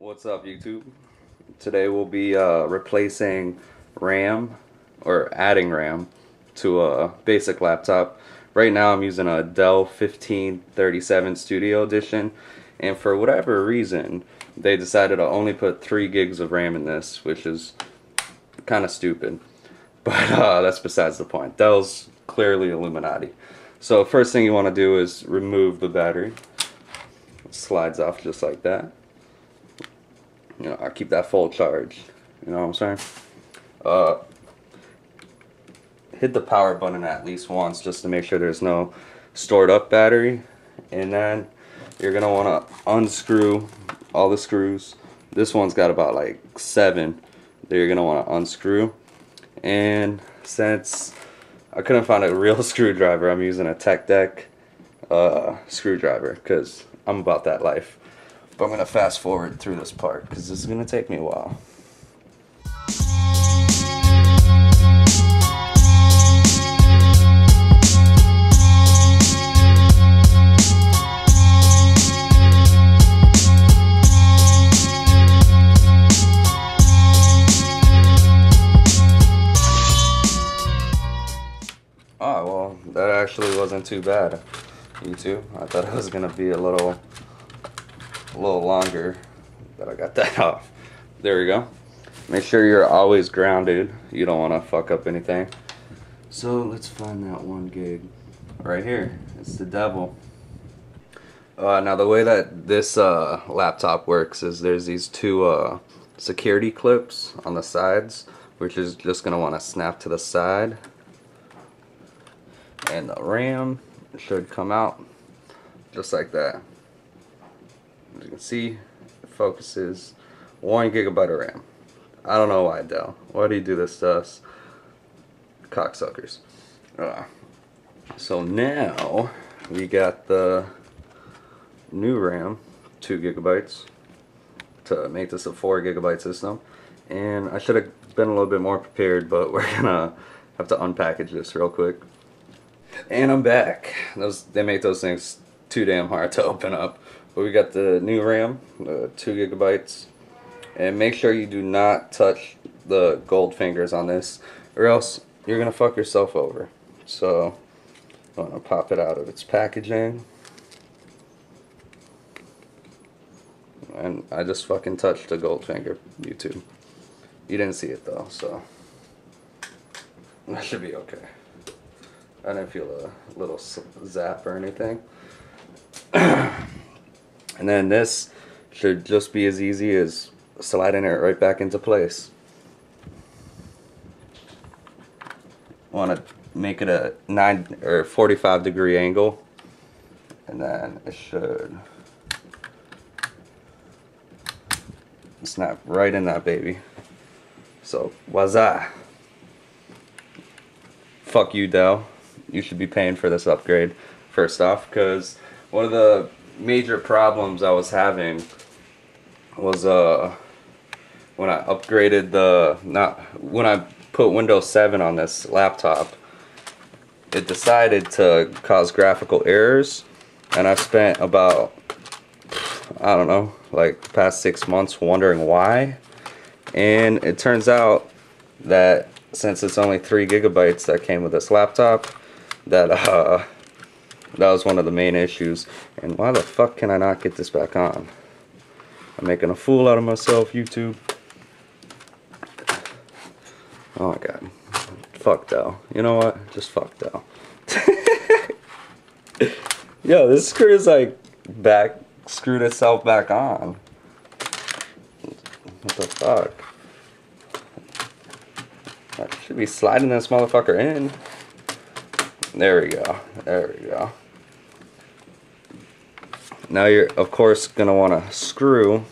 What's up, YouTube? Today we'll be replacing RAM or adding RAM to a basic laptop. Right now I'm using a Dell 1537 Studio Edition, and for whatever reason they decided to only put 3 gigs of RAM in this, which is kind of stupid. But that's besides the point. Dell's clearly Illuminati. So first thing you want to do is remove the battery. It slides off just like that. You know, I keep that full charge. You know what I'm saying? Hit the power button at least once just to make sure there's no stored up battery. And then you're gonna want to unscrew all the screws. This one's got about like 7 that you're gonna want to unscrew. And since I couldn't find a real screwdriver, I'm using a Tech Deck screwdriver because I'm about that life. But I'm going to fast forward through this part because this is going to take me a while. Oh, well, that actually wasn't too bad, YouTube. I thought it was going to be a little longer, but I got that off. There we go. Make sure you're always grounded. You don't want to fuck up anything. So let's find that 1 gig right here. It's the devil. Now the way that this laptop works is there's these 2 security clips on the sides, which is just gonna want to snap to the side, and the RAM should come out just like that. As you can see, it focuses 1 gigabyte of RAM. I don't know why, Dell. Why do you do this to us? Cocksuckers. So now we got the new RAM, 2 gigabytes, to make this a 4 gigabyte system. And I should have been a little bit more prepared, but we're gonna have to unpackage this real quick. And I'm back. They make those things too damn hard to open up. But we got the new RAM, 2 gigabytes, and make sure you do not touch the gold fingers on this, or else you're gonna fuck yourself over. So I'm gonna pop it out of its packaging, and I just fucking touched the gold finger, YouTube. You didn't see it though, so that should be okay. I didn't feel a little zap or anything. And then this should just be as easy as sliding it right back into place. Want to make it a 9 or 45 degree angle, and then it should snap right in that baby. So wazza! Fuck you, Dell. You should be paying for this upgrade first off, because one of the major problems I was having was when I upgraded when I put Windows 7 on this laptop, it decided to cause graphical errors, and I've spent about, I don't know, like the past 6 months wondering why. And it turns out that since it's only 3 gigabytes that came with this laptop, that was one of the main issues. And why the fuck can I not get this back on? I'm making a fool out of myself, YouTube. Oh my god. Fuck Dell. You know what? Just fuck Dell. Yo, this screw is like screwed itself back on. What the fuck? I should be sliding this motherfucker in. There we go. There we go. Now you're of course gonna want to screw.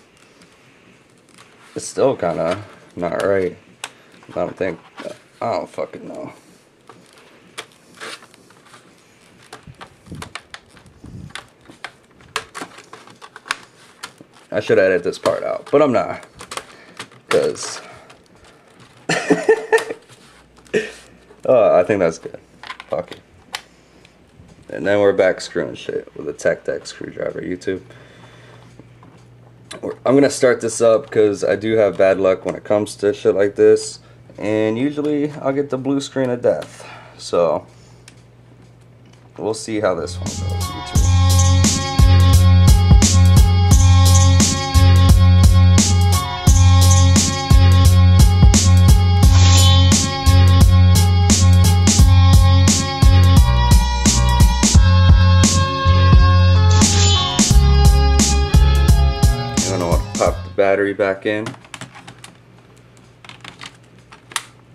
It's still kind of not right. I don't fucking know. I should edit this part out, but I'm not, because oh, I think that's good. Fuck it. And then we're back screwing shit with a Tech Deck screwdriver, YouTube. I'm gonna start this up because I do have bad luck when it comes to shit like this, and usually I'll get the blue screen of death. So we'll see how this one goes. Pop the battery back in.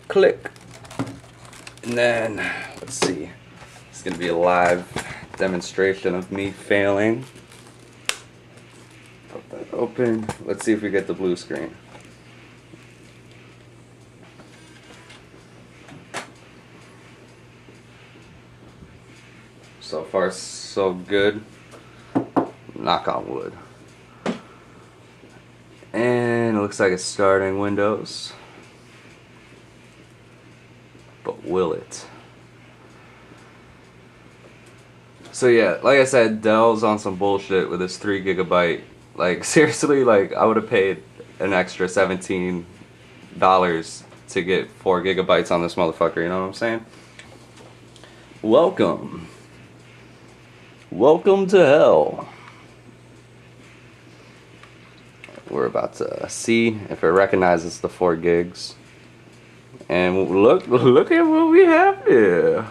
Click. And then, let's see. It's going to be a live demonstration of me failing. Pop that open. Let's see if we get the blue screen. So far, so good. Knock on wood. And it looks like it's starting Windows. But will it? So yeah, like I said, Dell's on some bullshit with this 3 GB. Like seriously, like I would have paid an extra $17 to get 4 GB on this motherfucker, you know what I'm saying? Welcome. Welcome to hell. We're about to see if it recognizes the 4 gigs. And look at what we have here.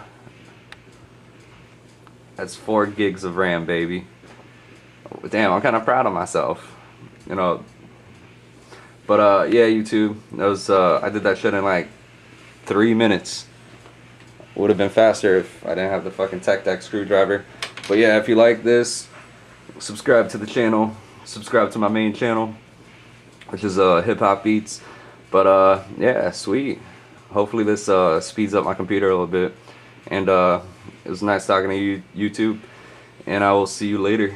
That's 4 gigs of RAM, baby. Damn, I'm kind of proud of myself. You know. But yeah, YouTube. That was I did that shit in like 3 minutes. Would have been faster if I didn't have the fucking Tech Deck screwdriver. But yeah, if you like this, subscribe to the channel. Subscribe to my main channel, which is hip hop beats. But yeah, sweet. Hopefully this speeds up my computer a little bit. And it was nice talking to you, YouTube, and I will see you later.